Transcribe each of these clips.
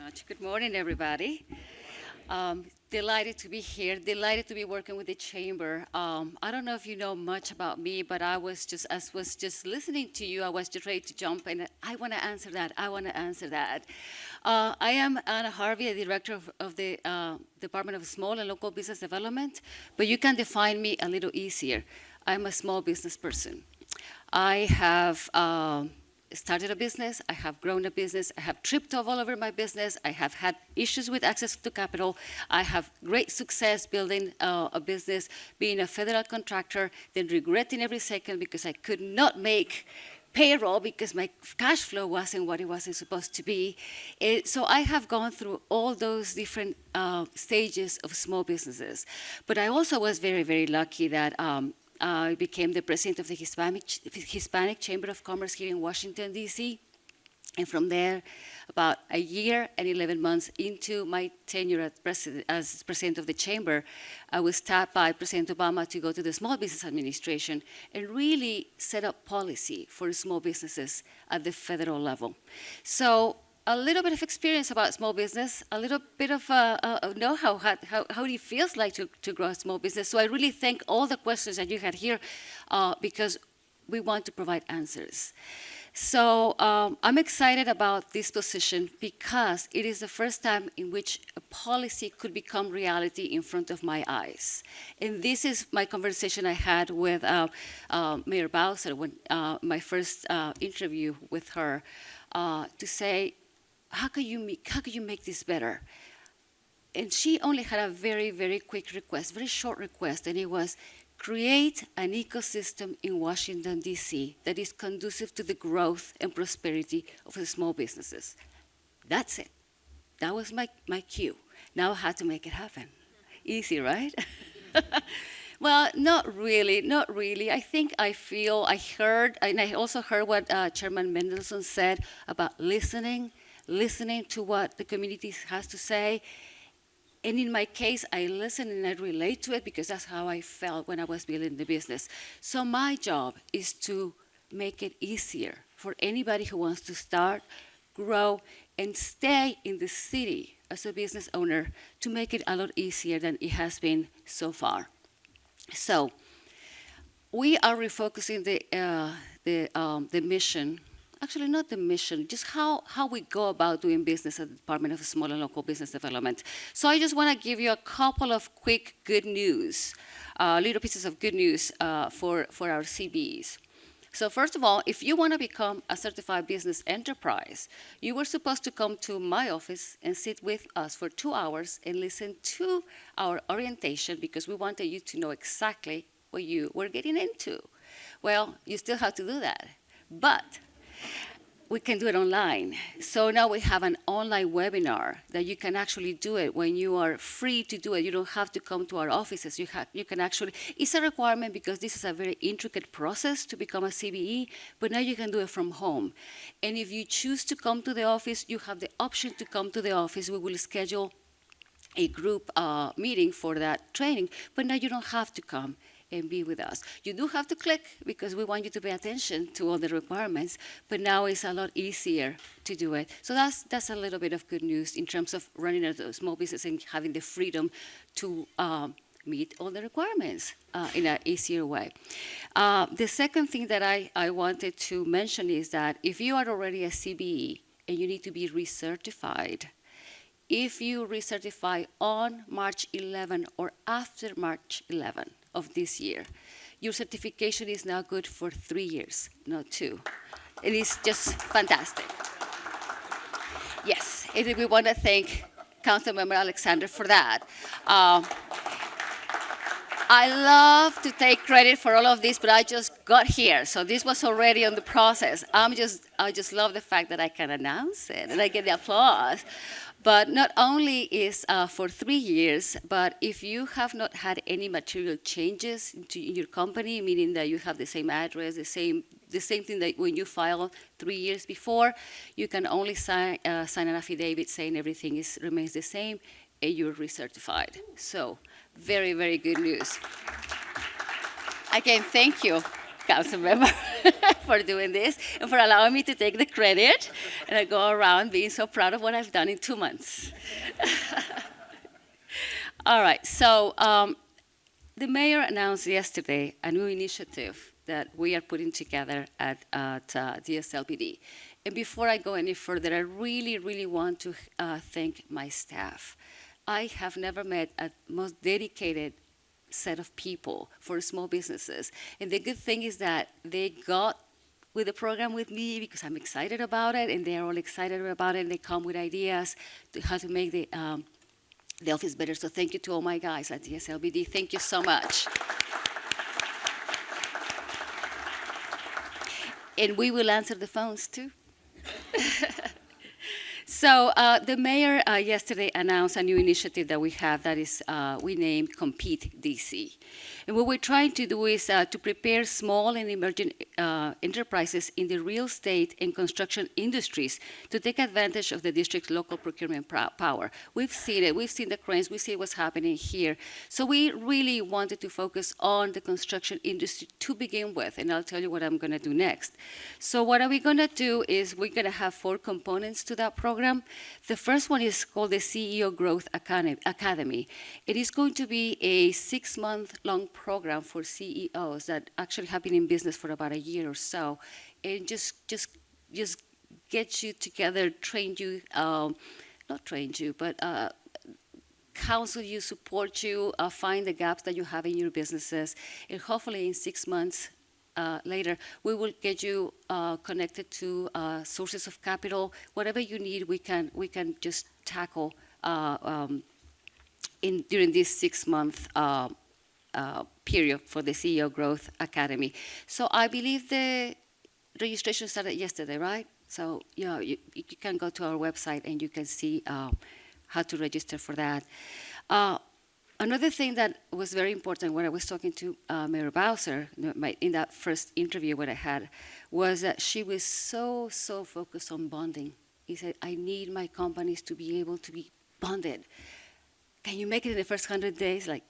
much. Good morning, everybody. Delighted to be here. Delighted to be working with the chamber. I don't know if you know much about me, but I was just listening to you. I was just ready to jump in. I want to answer that. I want to answer that. I am Anna Harvey, the director of the Department of Small and Local Business Development, but you can define me a little easier. I'm a small business person. I have started a business, I have grown a business, I have tripped all over my business, I have had issues with access to capital, I have great success building a business, being a federal contractor, then regretting every second because I could not make payroll because my cash flow wasn't what it was supposed to be. So I have gone through all those different stages of small businesses. But I also was very, very lucky that I became the president of the Hispanic Chamber of Commerce here in Washington, D.C. And from there, about a year and 11 months into my tenure as president of the chamber, I was tapped by President Obama to go to the Small Business Administration and really set up policy for small businesses at the federal level. So a little bit of experience about small business, a little bit of know-how, how it feels like to grow a small business. So I really thank all the questions that you had here because we want to provide answers. So I'm excited about this position because it is the first time in which a policy could become reality in front of my eyes. And this is my conversation I had with Muriel Bowser when my first interview with her to say, how could you make this better? And she only had a very, very quick request, very short request, and it was create an ecosystem in Washington, D.C. that is conducive to the growth and prosperity of the small businesses. That's it. That was my cue. Now I had to make it happen. Easy, right? Well, not really. I heard, and I also heard what Chairman Mendelsohn said about listening to what the community has to say. And in my case, I listen and I relate to it because that's how I felt when I was building the business. So my job is to make it easier for anybody who wants to start, grow, and stay in the city as a business owner to make it a lot easier than it has been so far. So we are refocusing the mission. Actually, not the mission, just how we go about doing business at the Department of Small and Local Business Development. So I just want to give you a couple of quick good news, little pieces of good news for our CBEs. So first of all, if you want to become a certified business enterprise, you were supposed to come to my office and sit with us for 2 hours and listen to our orientation because we wanted you to know exactly what you were getting into. Well, you still have to do that, but we can do it online. So now we have an online webinar that you can actually do it when you are free to do it. You don't have to come to our offices. You can actually, it's a requirement because this is a very intricate process to become a CBE, but now you can do it from home. And if you choose to come to the office, you have the option to come to the office. We will schedule a group meeting for that training, but now you don't have to come and be with us. You do have to click because we want you to pay attention to all the requirements, but now it's a lot easier to do it. So that's a little bit of good news in terms of running a small business and having the freedom to meet all the requirements in an easier way. The second thing that I wanted to mention is that if you are already a CBE and you need to be recertified, if you recertify on March 11 or after March 11 of this year, your certification is now good for 3 years, not 2. It is just fantastic. Yes, and we want to thank Councilmember Alexander for that. I love to take credit for all of this, but I just got here, so this was already on the process. I just love the fact that I can announce it and I get the applause. But not only is for 3 years, but if you have not had any material changes in your company, meaning that you have the same address, the same thing that when you filed 3 years before, you can only sign an affidavit saying everything remains the same, and you're recertified. So very, very good news. Again, thank you. council member for doing this and for allowing me to take the credit. And I go around being so proud of what I've done in 2 months. All right, so the mayor announced yesterday a new initiative that we are putting together at DSLBD. And before I go any further, I really, really want to thank my staff. I have never met a most dedicated set of people for small businesses. And the good thing is that they got with the program with me because I'm excited about it, and they're all excited about it, and they come with ideas to how to make the office better. So thank you to all my guys at DSLBD. Thank you so much. And we will answer the phones too. So the mayor yesterday announced a new initiative that we have that is we named Compete DC. And what we're trying to do is to prepare small and emerging enterprises in the real estate and construction industries to take advantage of the district's local procurement power. We've seen it. We've seen the cranes. We see what's happening here. So we really wanted to focus on the construction industry to begin with, and I'll tell you what I'm going to do next. So what are we going to do is we're going to have 4 components to that program. The first one is called the CEO Growth Academy. It is going to be a 6-month-long program for CEOs that actually have been in business for about a year or so, and just get you together, train you, not train you, but counsel you, support you, find the gaps that you have in your businesses, and hopefully in 6 months later, we will get you connected to sources of capital. Whatever you need, we can just tackle during this 6-month period for the CEO Growth Academy. So I believe the registration started yesterday, right? So you can go to our website and you can see how to register for that. Another thing that was very important when I was talking to Muriel Bowser in that first interview what I had was that she was so focused on bonding. He said, I need my companies to be able to be bonded. Can you make it in the first 100 days? Like,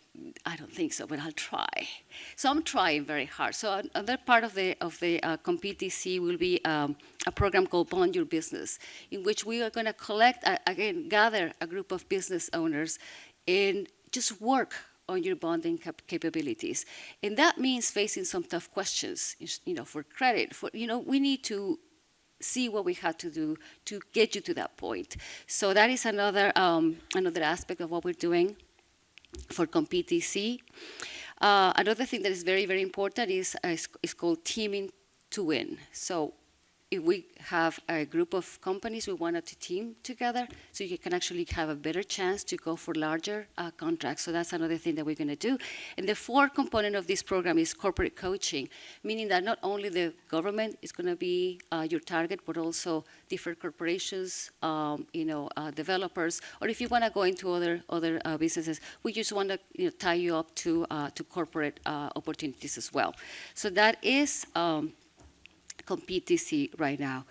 I don't think so, but I'll try. So I'm trying very hard. So another part of the Compete DC will be a program called Bond Your Business, in which we are going to collect, gather a group of business owners and just work on your bonding capabilities. And that means facing some tough questions, for credit. We need to see what we have to do to get you to that point. So that is another aspect of what we're doing for Compete DC. Another thing that is very, very important is called teaming to win. So if we have a group of companies, we want to team together so you can actually have a better chance to go for larger contracts. So that's another thing that we're going to do. And the 4th component of this program is corporate coaching, meaning that not only the government is going to be your target, but also different corporations, developers, or if you want to go into other businesses, we just want to tie you up to corporate opportunities as well. So that is Compete DC right now.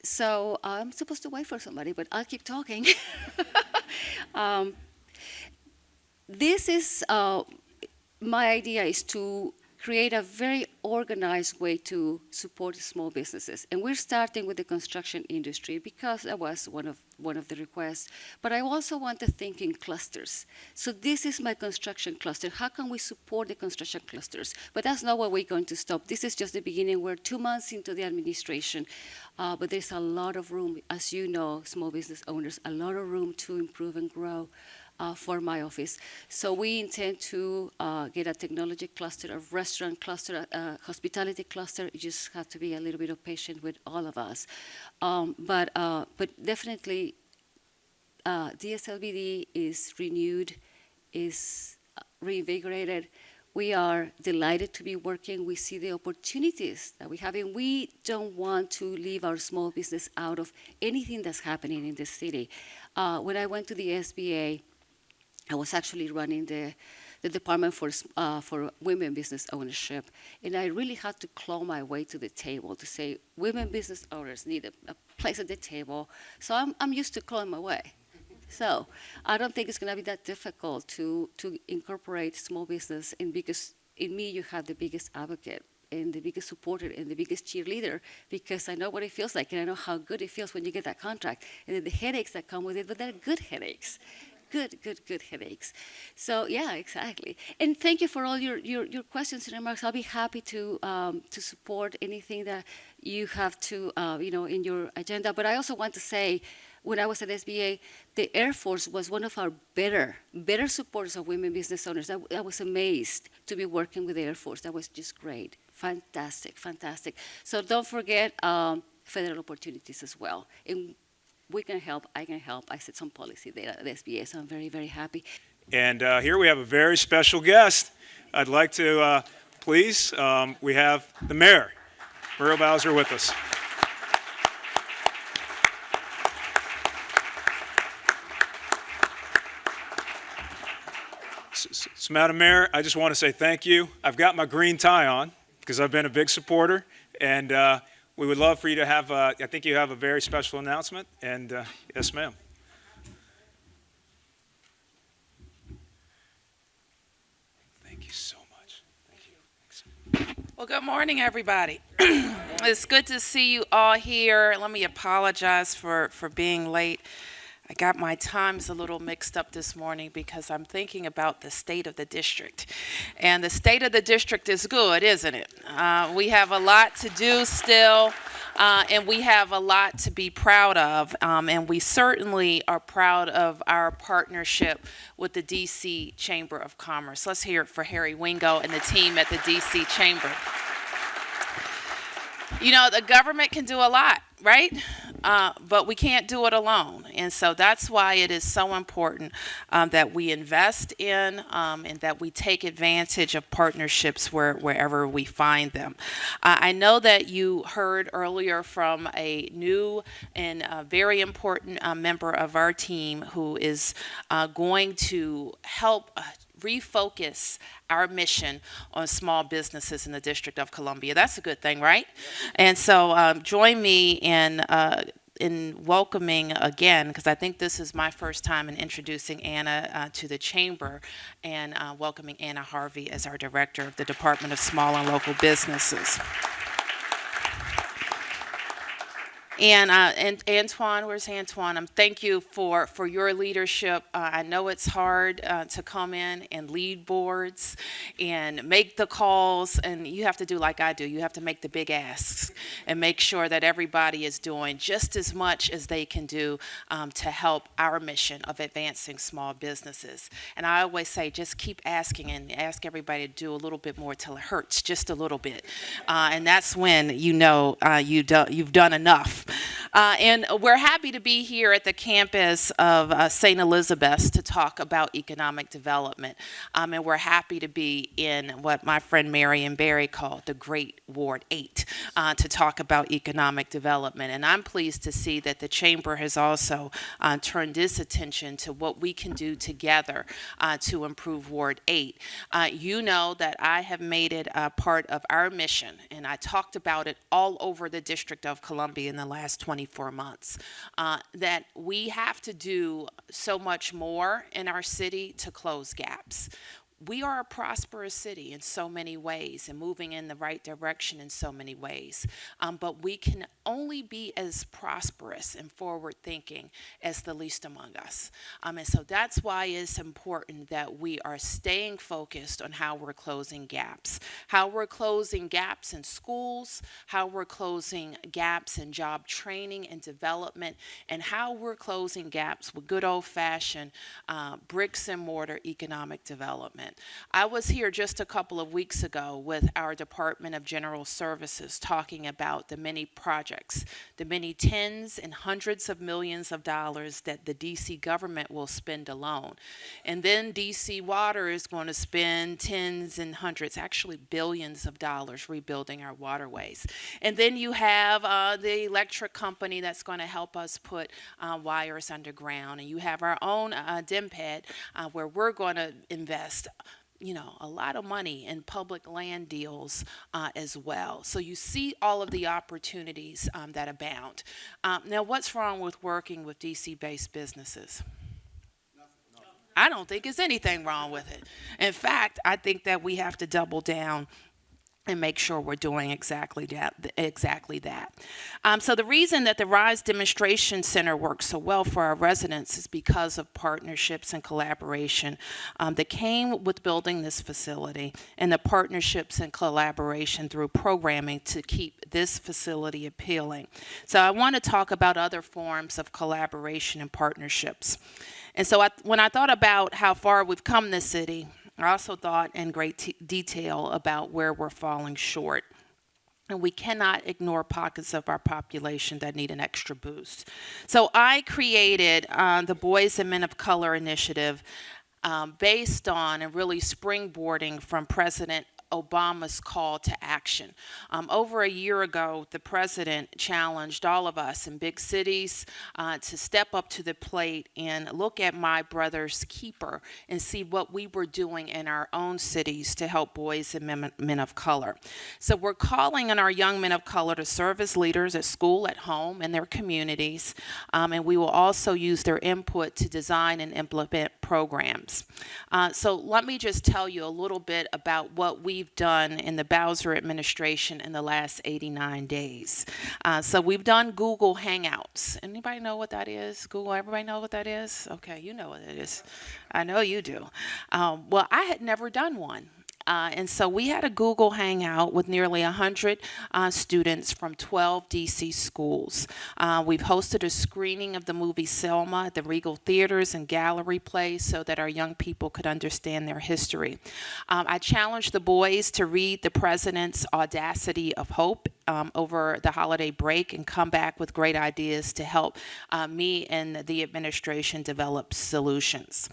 So I'm supposed to wait for somebody, but I'll keep talking. This is my idea is to create a very organized way to support small businesses. And we're starting with the construction industry because that was one of the requests. But I also want to think in clusters. So this is my construction cluster. How can we support the construction clusters? But that's not where we're going to stop. This is just the beginning. We're 2 months into the administration. But there's a lot of room, as you know, small business owners, a lot of room to improve and grow. For my office. So we intend to get a technology cluster, a restaurant cluster, a hospitality cluster. You just have to be a little bit of patient with all of us. But definitely DSLBD is renewed, is reinvigorated. We are delighted to be working. We see the opportunities that we have, and we don't want to leave our small business out of anything that's happening in the city. When I went to the SBA, I was actually running the department for women business ownership, and I really had to claw my way to the table to say women business owners need a place at the table. So I'm used to clawing my way. So I don't think it's going to be that difficult to incorporate small business, and because in me, you have the biggest advocate and the biggest supporter and the biggest cheerleader, because I know what it feels like and I know how good it feels when you get that contract. And then the headaches that come with it, but they're good headaches. Good headaches. So yeah, exactly. And thank you for all your questions and remarks. I'll be happy to support anything that you have to in your agenda. But I also want to say, when I was at SBA, the Air Force was one of our better supporters of women business owners. I was amazed to be working with the Air Force. That was just great. Fantastic. So don't forget federal opportunities as well. And we can help, I can help. I set some policy there at the SBA, so I'm very happy. And here we have a very special guest. I'd like to please, we have the mayor, Muriel Bowser, with us. So, Madam Mayor, I just want to say thank you. I've got my green tie on because I've been a big supporter, and we would love for you to have, I think you have a very special announcement, and yes, ma'am. Thank you so much. Thank you. Well, good morning, everybody. It's good to see you all here. Let me apologize for being late. I got my times a little mixed up this morning because I'm thinking about the state of the district. And the state of the district is good, isn't it? We have a lot to do still, and we have a lot to be proud of. And we certainly are proud of our partnership with the D.C. Chamber of Commerce. Let's hear it for Harry Wingo and the team at the D.C. Chamber. You know, the government can do a lot, right? But we can't do it alone. And so that's why it is so important that we invest in and that we take advantage of partnerships wherever we find them. I know that you heard earlier from a new and very important member of our team who is going to help refocus our mission on small businesses in the District of Columbia. That's a good thing, right? Yep. And so join me in welcoming again, because I think this is my first time in introducing Anna to the Chamber, and welcoming Anna Harvey as our Director of the Department of Small and Local Businesses. And Antoine, where's Antoine? Thank you for your leadership. I know it's hard to come in and lead boards and make the calls, and you have to do like I do. You have to make the big asks and make sure that everybody is doing just as much as they can do to help our mission of advancing small businesses. And I always say, just keep asking and ask everybody to do a little bit more till it hurts, just a little bit. And that's when you know you've done enough. And we're happy to be here at the campus of St. Elizabeth's to talk about economic development. And we're happy to be in what my friend Mary and Barry called the Great Ward 8 to talk about economic development. And I'm pleased to see that the Chamber has also turned its attention to what we can do together to improve Ward 8. You know that I have made it a part of our mission, and I talked about it all over the District of Columbia in the last 24 months, that we have to do so much more in our city to close gaps. We are a prosperous city in so many ways and moving in the right direction in so many ways. But we can only be as prosperous and forward thinking as the least among us. And so that's why it's important that we are staying focused on how we're closing gaps. How we're closing gaps in schools, how we're closing gaps in job training and development, and how we're closing gaps with good old-fashioned bricks and mortar economic development. I was here just a couple of weeks ago with our Department of General Services talking about the many projects, the many tens and hundreds of millions of dollars that the DC government will spend alone. And then DC Water is going to spend tens and hundreds, actually billions of dollars rebuilding our waterways. And then you have the electric company that's going to help us put wires underground. And you have our own DMPED where we're going to invest a lot of money in public land deals as well. So you see all of the opportunities that abound. Now, what's wrong with working with DC-based businesses? I don't think there's anything wrong with it. In fact, I think that we have to double down and make sure we're doing exactly that. So the reason that the RISE Demonstration Center works so well for our residents is because of partnerships and collaboration that came with building this facility, and the partnerships and collaboration through programming to keep this facility appealing. So I want to talk about other forms of collaboration and partnerships. And so when I thought about how far we've come in this city, I also thought in great detail about where we're falling short. And we cannot ignore pockets of our population that need an extra boost. So I created the Boys and Men of Color initiative based on and really springboarding from President Obama's call to action. Over a year ago, the president challenged all of us in big cities to step up to the plate and look at my brother's keeper and see what we were doing in our own cities to help boys and men of color. So we're calling on our young men of color to serve as leaders at school, at home, in their communities, and we will also use their input to design and implement programs. So let me just tell you a little bit about what we've done in the Bowser administration in the last 89 days. So we've done Google Hangouts. Anybody know what that is? Google, everybody know what that is? Okay, you know what it is. I know you do. Well, I had never done one. And so we had a Google Hangout with nearly 100 students from 12 DC schools. We've hosted a screening of the movie Selma at the Regal Theaters and Gallery Place so that our young people could understand their history. I challenged the boys to read the president's Audacity of Hope over the holiday break and come back with great ideas to help me and the administration develop solutions.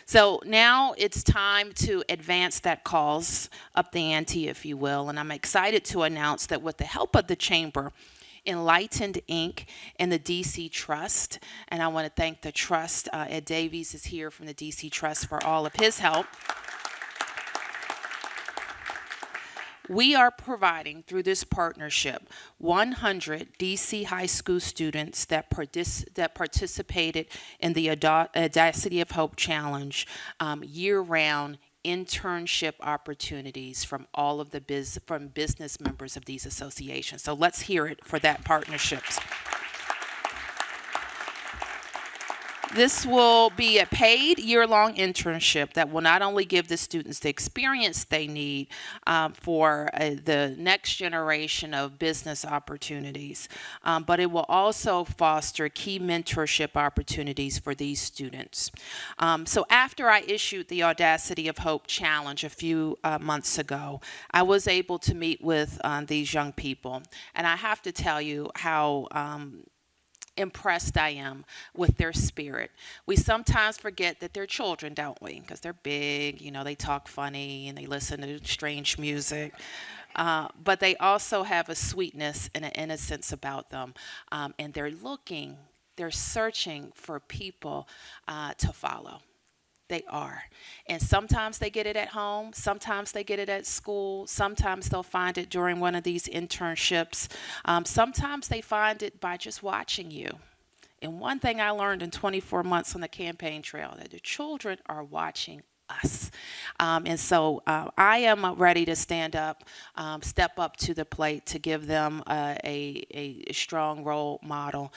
So now it's time to advance that cause, up the ante, if you will, and I'm excited to announce that with the help of the Chamber, Enlightened Inc. and the DC Trust, and I want to thank the Trust, Ed Davies is here from the DC Trust for all of his help. We are providing, through this partnership, 100 DC high school students that participated in the Audacity of Hope Challenge year-round internship opportunities from all of the business members of these associations. So let's hear it for that partnership. This will be a paid year-long internship that will not only give the students the experience they need for the next generation of business opportunities, but it will also foster key mentorship opportunities for these students. So after I issued the Audacity of Hope Challenge a few months ago, I was able to meet with these young people, and I have to tell you how impressed I am with their spirit. We sometimes forget that they're children, don't we? Because they're big, you know, they talk funny and they listen to strange music. But they also have a sweetness and an innocence about them. And they're searching for people to follow. They are. And sometimes they get it at home. Sometimes they get it at school. Sometimes they'll find it during one of these internships. Sometimes they find it by just watching you. And one thing I learned in 24 months on the campaign trail, that the children are watching us. And so I am ready to step up to the plate to give them a strong role model.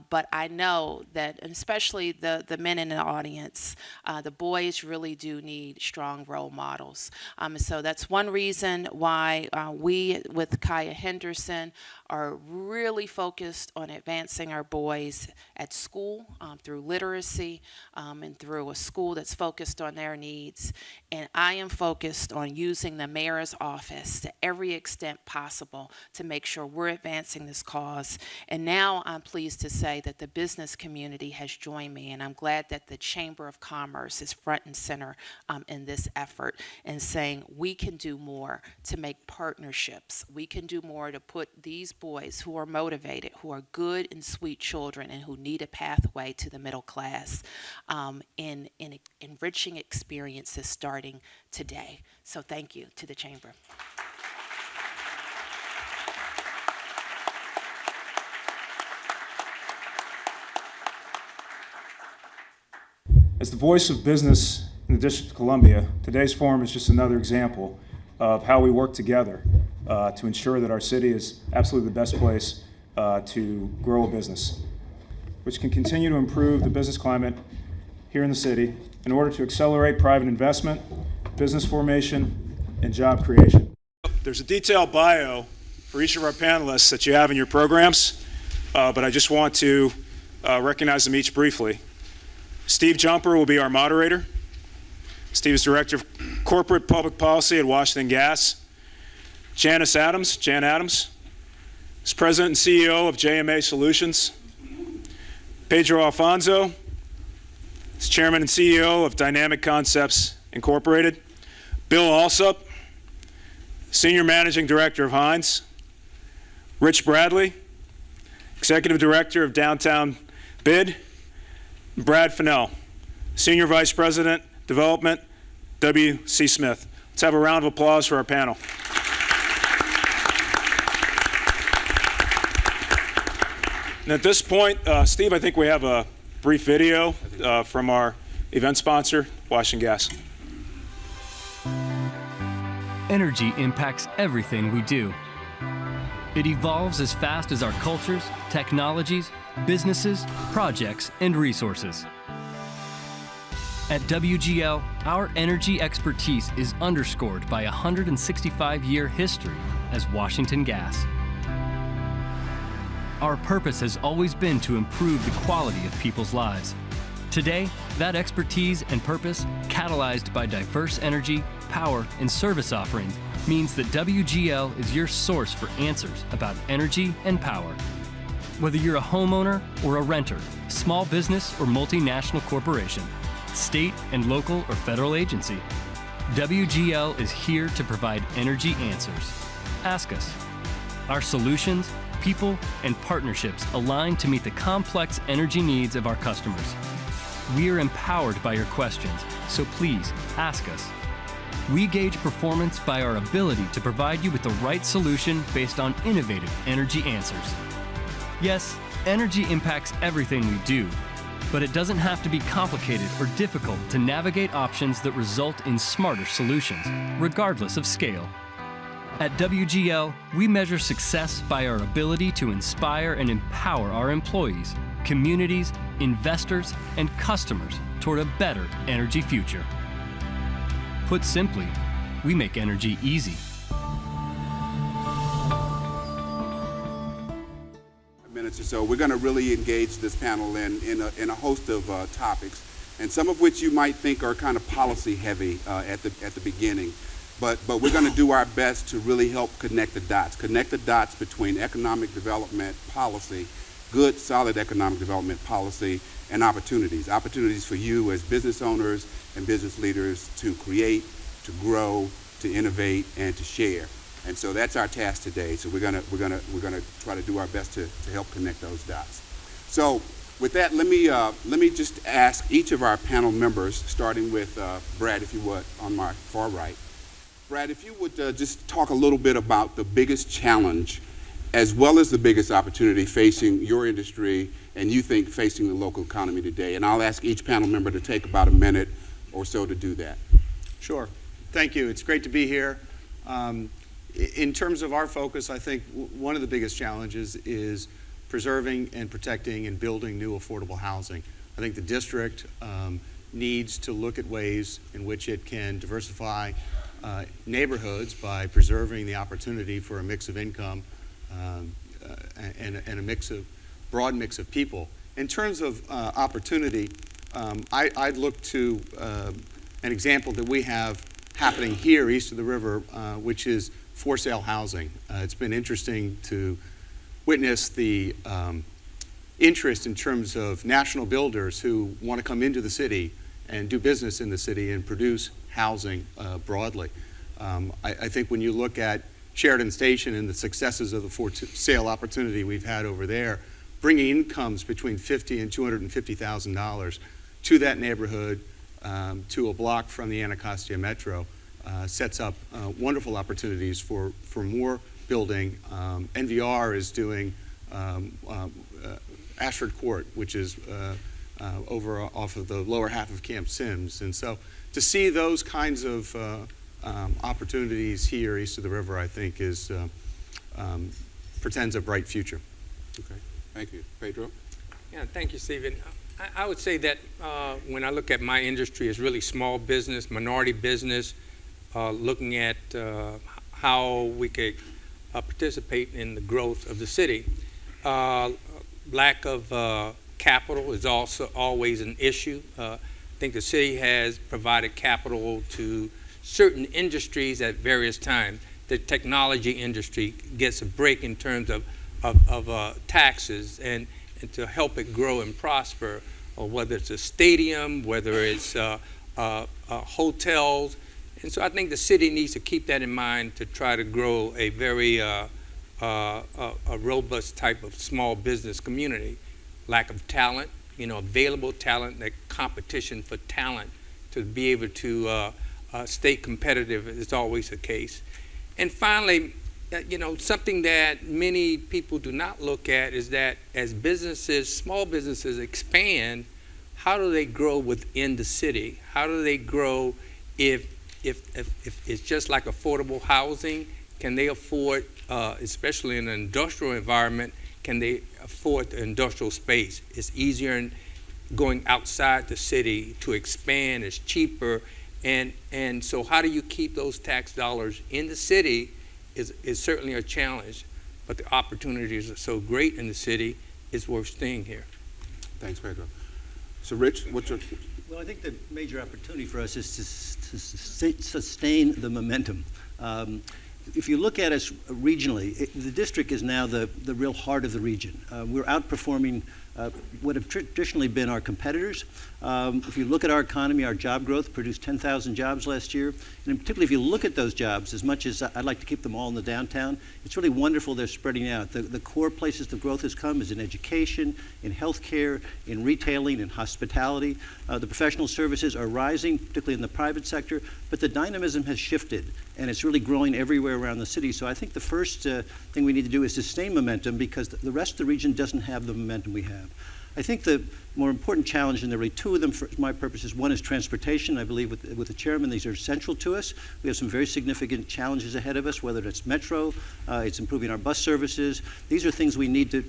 But I know that, and especially the men in the audience, the boys really do need strong role models. So that's one reason why we, with Kaya Henderson, are really focused on advancing our boys at school through literacy and through a school that's focused on their needs. And I am focused on using the mayor's office to every extent possible to make sure we're advancing this cause. And now I'm pleased to say that the business community has joined me, and I'm glad that the Chamber of Commerce is front and center in this effort and saying we can do more to make partnerships. We can do more to put these boys who are motivated, who are good and sweet children, and who need a pathway to the middle class in enriching experiences starting today. So thank you to the Chamber. As the voice of business in the District of Columbia, today's forum is just another example of how we work together to ensure that our city is absolutely the best place to grow a business, which can continue to improve the business climate here in the city in order to accelerate private investment, business formation, and job creation. There's a detailed bio for each of our panelists that you have in your programs, but I just want to recognize them each briefly. Steve Jumper will be our moderator. Steve is Director of Corporate Public Policy at Washington Gas. Jan Adams, is President and CEO of JMA Solutions. Pedro Alfonso is Chairman and CEO of Dynamic Concepts Incorporated. Bill Alsup, Senior Managing Director of Heinz. Rich Bradley, Executive Director of Downtown Bid. Brad Fennell, Senior Vice President, Development, W.C. Smith. Let's have a round of applause for our panel. And at this point, Steve, I think we have a brief video from our event sponsor, Washington Gas. Energy impacts everything we do. It evolves as fast as our cultures, technologies, businesses, projects, and resources. At WGL, our energy expertise is underscored by a 165-year history as Washington Gas. Our purpose has always been to improve the quality of people's lives. Today, that expertise and purpose, catalyzed by diverse energy, power, and service offerings, means that WGL is your source for answers about energy and power. Whether you're a homeowner or a renter, small business or multinational corporation, state and local or federal agency, WGL is here to provide energy answers. Ask us. Our solutions, people, and partnerships align to meet the complex energy needs of our customers. We are empowered by your questions, so please ask us. We gauge performance by our ability to provide you with the right solution based on innovative energy answers. Yes, energy impacts everything we do, but it doesn't have to be complicated or difficult to navigate options that result in smarter solutions, regardless of scale. At WGL, we measure success by our ability to inspire and empower our employees, communities, investors, and customers toward a better energy future. Put simply, we make energy easy. Minutes or so, we're going to really engage this panel in a host of topics, and some of which you might think are kind of policy heavy at the beginning. But we're going to do our best to really help connect the dots between economic development policy, good, solid economic development policy, and opportunities for you as business owners and business leaders to create, to grow, to innovate, and to share. And so that's our task today. So we're gonna try to do our best to help connect those dots. So with that, let me just ask each of our panel members, starting with Brad, if you would, on my far right. Brad, if you would just talk a little bit about the biggest challenge as well as the biggest opportunity facing your industry and you think facing the local economy today. And I'll ask each panel member to take about a minute or so to do that. Sure. Thank you. It's great to be here. In terms of our focus, I think one of the biggest challenges is preserving and protecting and building new affordable housing. I think the district needs to look at ways in which it can diversify neighborhoods by preserving the opportunity for a mix of income and a broad mix of people. In terms of opportunity, I'd look to an example that we have happening here east of the river, which is for sale housing. It's been interesting to witness the interest in terms of national builders who want to come into the city and do business in the city and produce housing broadly. I think when you look at Sheridan Station and the successes of the for sale opportunity we've had over there, bringing incomes between $50,000 and $250,000 to that neighborhood, to a block from the Anacostia Metro, sets up wonderful opportunities for more building. NVR is doing Ashford Court, which is over off of the lower half of Camp Sims. And so to see those kinds of opportunities here east of the river, I think, portends a bright future. Okay, thank you. Pedro? Yeah, thank you, Stephen. I would say that when I look at my industry, it's really small business, minority business, looking at how we could participate in the growth of the city. Lack of capital is also always an issue. I think the city has provided capital to certain industries at various times. The technology industry gets a break in terms of taxes and to help it grow and prosper, or whether it's a stadium, whether it's hotels. And so I think the city needs to keep that in mind to try to grow a very a robust type of small business community. Lack of talent, available talent, that competition for talent to be able to stay competitive is always the case. And finally, something that many people do not look at is that as businesses, small businesses expand, how do they grow within the city? How do they grow if it's just like affordable housing? Can they afford, especially in an industrial environment, can they afford the industrial space? It's easier in going outside the city to expand. It's cheaper. And so how do you keep those tax dollars in the city is certainly a challenge, but the opportunities are so great in the city, it's worth staying here. Thanks, Pedro. So, Rich, what's your... Well, I think the major opportunity for us is to sustain the momentum. If you look at us regionally, the district is now the real heart of the region. We're outperforming what have traditionally been our competitors. If you look at our economy, our job growth produced 10,000 jobs last year. And particularly if you look at those jobs, as much as I'd like to keep them all in the downtown, it's really wonderful they're spreading out. The core places the growth has come is in education, in healthcare, in retailing, in hospitality. The professional services are rising, particularly in the private sector, but the dynamism has shifted, and it's really growing everywhere around the city. So I think the first thing we need to do is sustain momentum, because the rest of the region doesn't have the momentum we have. I think the more important challenge, and there are really two of them for my purposes. One is transportation. I believe with the chairman, these are central to us. We have some very significant challenges ahead of us, whether it's metro, it's improving our bus services. These are things we need to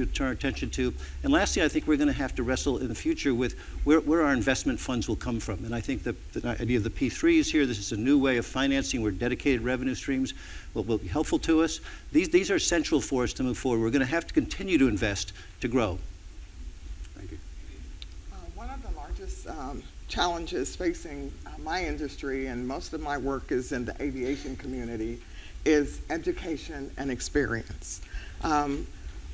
turn our attention to. And lastly, I think we're going to have to wrestle in the future with where our investment funds will come from. And I think the idea of the P3 is here. This is a new way of financing where dedicated revenue streams will be helpful to us. These are central for us to move forward. We're going to have to continue to invest to grow. Thank you. One of the largest challenges facing my industry, and most of my work is in the aviation community, is education and experience.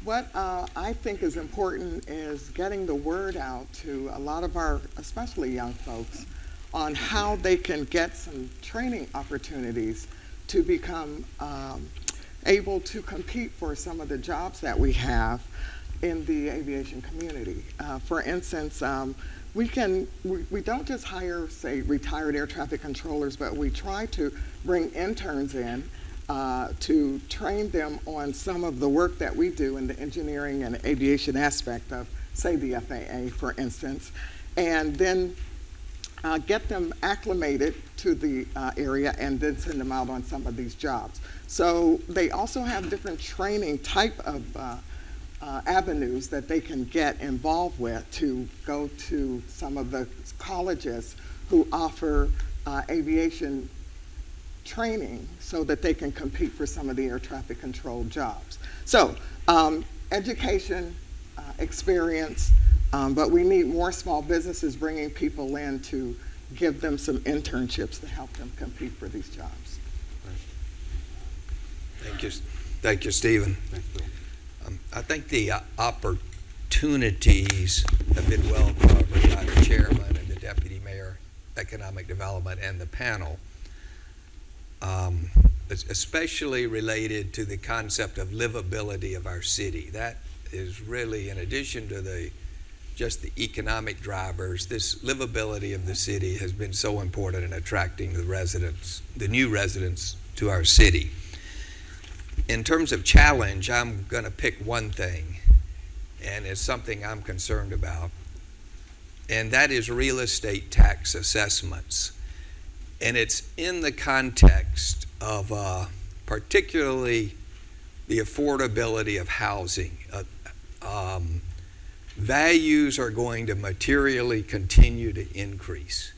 What I think is important is getting the word out to a lot of our, especially young folks, on how they can get some training opportunities to become able to compete for some of the jobs that we have in the aviation community. For instance, we don't just hire, say, retired air traffic controllers, but we try to bring interns in to train them on some of the work that we do in the engineering and aviation aspect of, say, the FAA, for instance, and then get them acclimated to the area and then send them out on some of these jobs. So they also have different training type of avenues that they can get involved with to go to some of the colleges who offer aviation training so that they can compete for some of the air traffic control jobs. So education, experience, but we need more small businesses bringing people in to give them some internships to help them compete for these jobs. Thank you, Stephen. Thanks, Bill. I think the opportunities have been well covered by the chairman and the deputy mayor, economic development, and the panel, especially related to the concept of livability of our city. That is really, in addition to just the economic drivers, this livability of the city has been so important in attracting the new residents to our city. In terms of challenge, I'm going to pick one thing, and it's something I'm concerned about. and that is real estate tax assessments. And it's in the context of particularly the affordability of housing. Values are going to materially continue to increase.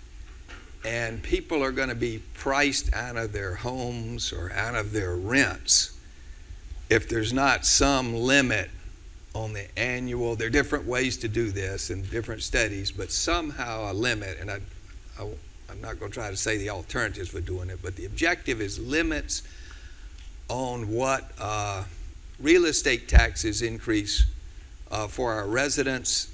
And people are going to be priced out of their homes or out of their rents if there's not some limit on the annual. There are different ways to do this in different studies, but somehow a limit, and I'm not going to try to say the alternatives for doing it, but the objective is limits on what real estate taxes increase for our residents.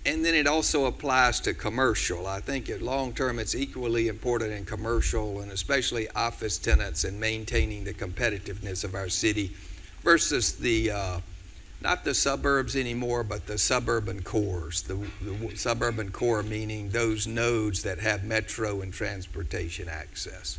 And then it also applies to commercial. I think at long term it's equally important in commercial, and especially office tenants, and maintaining the competitiveness of our city versus the not the suburbs anymore, but the suburban cores. The suburban core meaning those nodes that have metro and transportation access.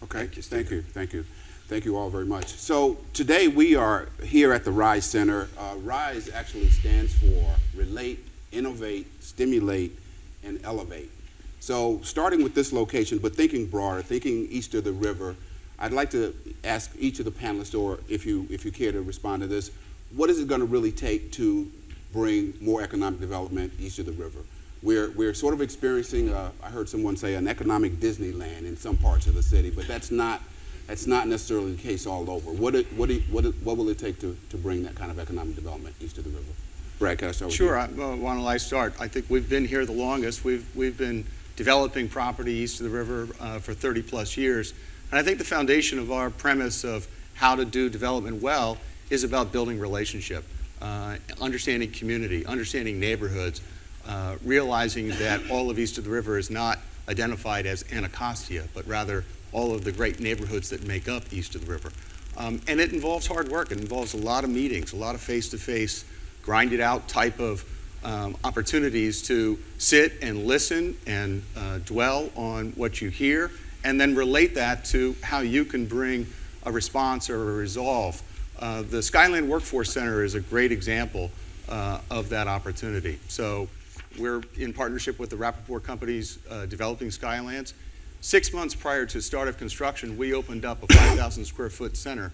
Okay, thank you all very much. So today we are here at the RISE Center. RISE actually stands for Relate, Innovate, Stimulate, and Elevate. So starting with this location, but thinking broader, thinking east of the river, I'd like to ask each of the panelists, or if you care to respond to this, what is it going to really take to bring more economic development east of the river? We're sort of experiencing, I heard someone say, an economic Disneyland in some parts of the city, but that's not necessarily the case all over. What will it take to bring that kind of economic development east of the river? Brad, can I start with you? Sure. Why don't I start? I think we've been here the longest. We've been developing property east of the river for 30 plus years. And I think the foundation of our premise of how to do development well is about building relationship, understanding community, understanding neighborhoods, realizing that all of east of the river is not identified as Anacostia, but rather all of the great neighborhoods that make up east of the river. And it involves hard work. It involves a lot of meetings, a lot of face-to-face, grind-it-out type of opportunities to sit and listen and dwell on what you hear, and then relate that to how you can bring a response or a resolve. The Skyland Workforce Center is a great example of that opportunity. So we're in partnership with the Rappaport companies developing Skylands. 6 months prior to start of construction, we opened up a 5,000 square foot center,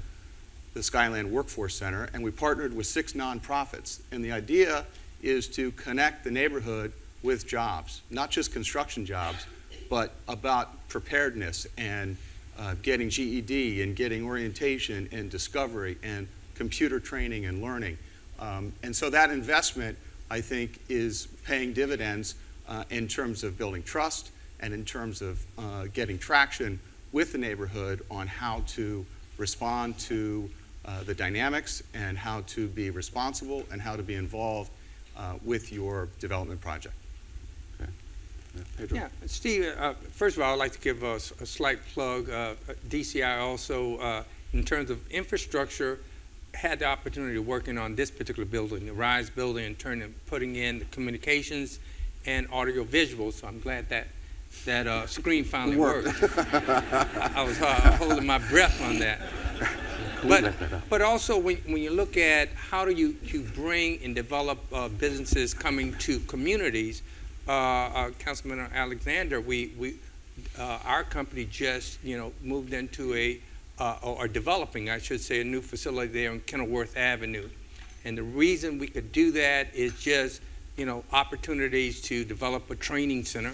the Skyland Workforce Center, and we partnered with 6 nonprofits. And the idea is to connect the neighborhood with jobs, not just construction jobs, but about preparedness and getting GED and getting orientation and discovery and computer training and learning. And so that investment, I think, is paying dividends in terms of building trust and in terms of getting traction with the neighborhood on how to respond to the dynamics and how to be responsible and how to be involved with your development project. Pedro. Yeah, Steve, first of all, I'd like to give a slight plug. DCI also, in terms of infrastructure, had the opportunity of working on this particular building, the RISE building, and putting in the communications and audio visuals. So I'm glad that screen finally worked. I was holding my breath on that. But also when you look at how do you bring and develop businesses coming to communities, Councilman Alexander, our company just moved into or developing, I should say, a new facility there on Kenilworth Avenue, and the reason we could do that is just opportunities to develop a training center.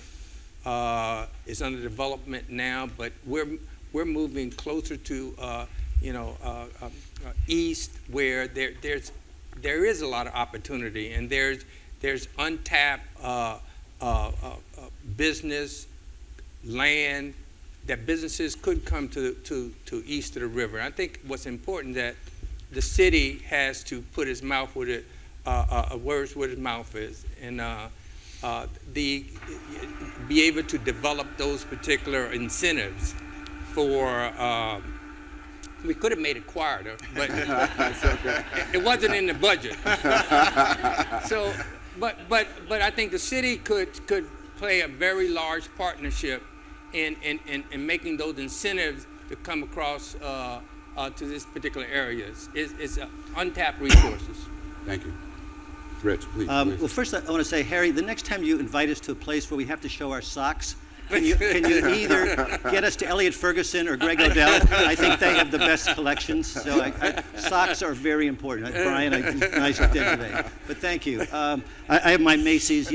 It's under development now, but we're moving closer to east where there is a lot of opportunity, and there's untapped business land that businesses could come to east of the river. I think what's important that the city has to put its mouth with it, words where his mouth is, and be able to develop those particular incentives for. We could have made it quieter, but it wasn't in the budget. So, but I think the city could play a very large partnership in making those incentives to come across to this particular area. It's untapped resources. Thank you. Rich, please. Well, first I want to say, Harry, the next time you invite us to a place where we have to show our socks, can you either get us to Elliot Ferguson or Greg Odell? I think they have the best collections. So socks are very important. Brian, nice to today. But thank you. I have my Macy's,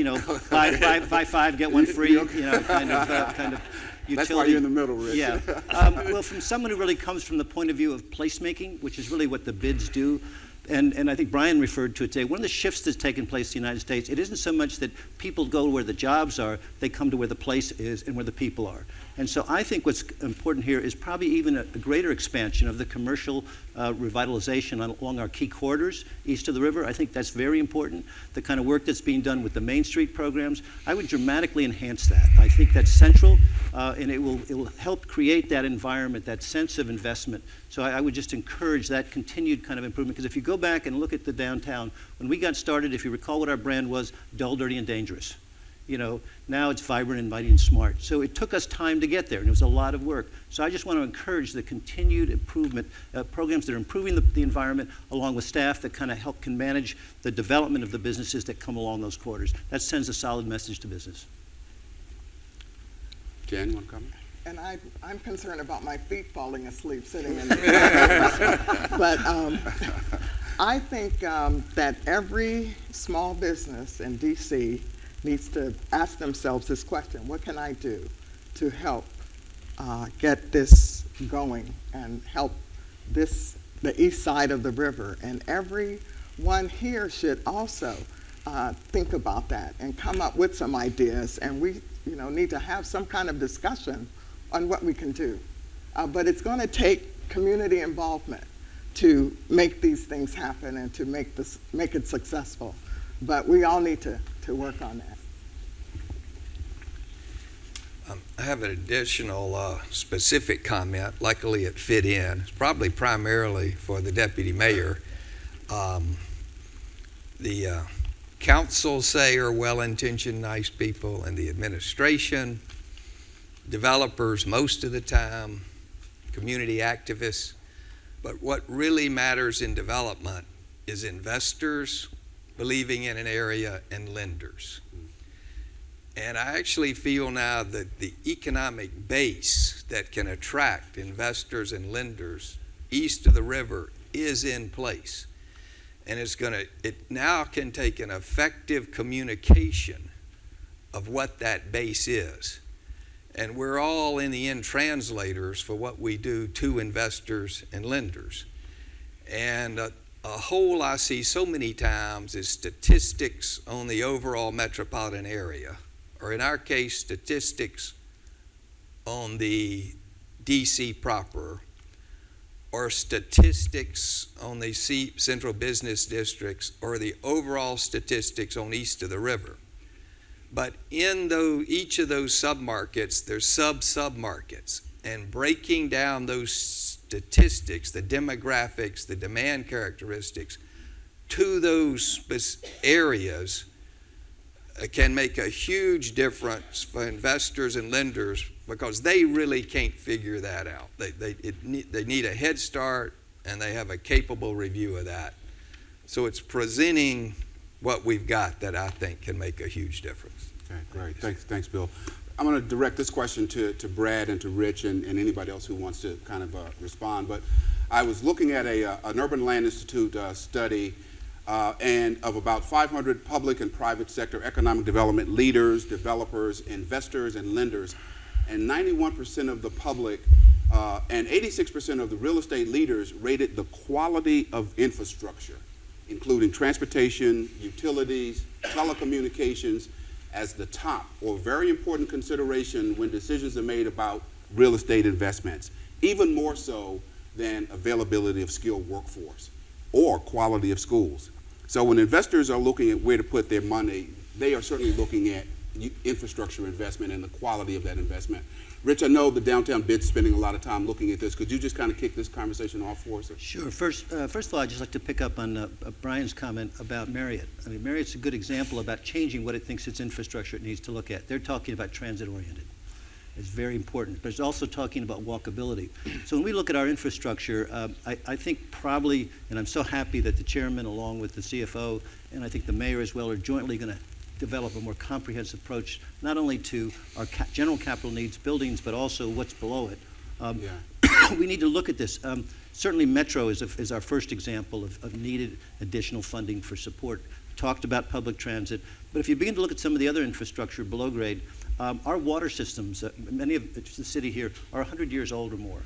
buy five, get one free, kind of utility. That's why you're in the middle, Rich. Yeah. Well, from someone who really comes from the point of view of placemaking, which is really what the bids do, and I think Brian referred to it today, one of the shifts that's taken place in the United States, it isn't so much that people go where the jobs are, they come to where the place is and where the people are. And so I think what's important here is probably even a greater expansion of the commercial revitalization along our key corridors east of the river. I think that's very important. The kind of work that's being done with the Main Street programs, I would dramatically enhance that. I think that's central, and it will help create that environment, that sense of investment. So I would just encourage that continued kind of improvement, because if you go back and look at the downtown, when we got started, if you recall what our brand was, dull, dirty, and dangerous. Now it's vibrant, inviting, and smart. So it took us time to get there, and it was a lot of work. So I just want to encourage the continued improvement, programs that are improving the environment, along with staff that kind of can manage the development of the businesses that come along those corridors. That sends a solid message to business. Jan, you want to comment? And I'm concerned about my feet falling asleep sitting in the But I think that every small business in D.C. needs to ask themselves this question: what can I do to help get this going and help the east side of the river? And everyone here should also think about that and come up with some ideas. And we need to have some kind of discussion on what we can do. But it's going to take community involvement to make these things happen and to make it successful. But we all need to work on that. I have an additional specific comment. Luckily, it fit in. It's probably primarily for the deputy mayor. The council say are well-intentioned, nice people, and the administration, developers most of the time, community activists. But what really matters in development is investors believing in an area and lenders. And I actually feel now that the economic base that can attract investors and lenders east of the river is in place. And it now can take an effective communication of what that base is. And we're all in the end translators for what we do to investors and lenders. And a hole I see so many times is statistics on the overall metropolitan area, or in our case, statistics on the DC proper, or statistics on the central business districts, or the overall statistics on east of the river. But in each of those submarkets, there's sub-submarkets, and breaking down those statistics, the demographics, the demand characteristics, to those areas can make a huge difference for investors and lenders, because they really can't figure that out. They need a head start, and they have a capable review of that. So it's presenting what we've got that I think can make a huge difference. Okay, great. Thanks, Bill. I'm going to direct this question to Brad and to Rich and anybody else who wants to kind of respond. But I was looking at an Urban Land Institute study and of about 500 public and private sector economic development leaders, developers, investors, and lenders. And 91% of the public and 86% of the real estate leaders rated the quality of infrastructure, including transportation, utilities, telecommunications, as the top or very important consideration when decisions are made about real estate investments, even more so than availability of skilled workforce or quality of schools. So when investors are looking at where to put their money, they are certainly looking at infrastructure investment and the quality of that investment. Rich, I know the downtown bid's spending a lot of time looking at this. Could you just kind of kick this conversation off for us? Sure. First of all, I'd just like to pick up on Brian's comment about Marriott. I mean, Marriott's a good example about changing what it thinks its infrastructure it needs to look at. They're talking about transit-oriented. It's very important, but it's also talking about walkability. So when we look at our infrastructure, I think probably, and I'm so happy that the chairman, along with the CFO, and I think the mayor as well, are jointly going to develop a more comprehensive approach, not only to our general capital needs buildings, but also what's below it. We need to look at this. Certainly Metro is our first example of needed additional funding for support. We talked about public transit, but if you begin to look at some of the other infrastructure below grade, our water systems, many of the city here, are 100 years old or more.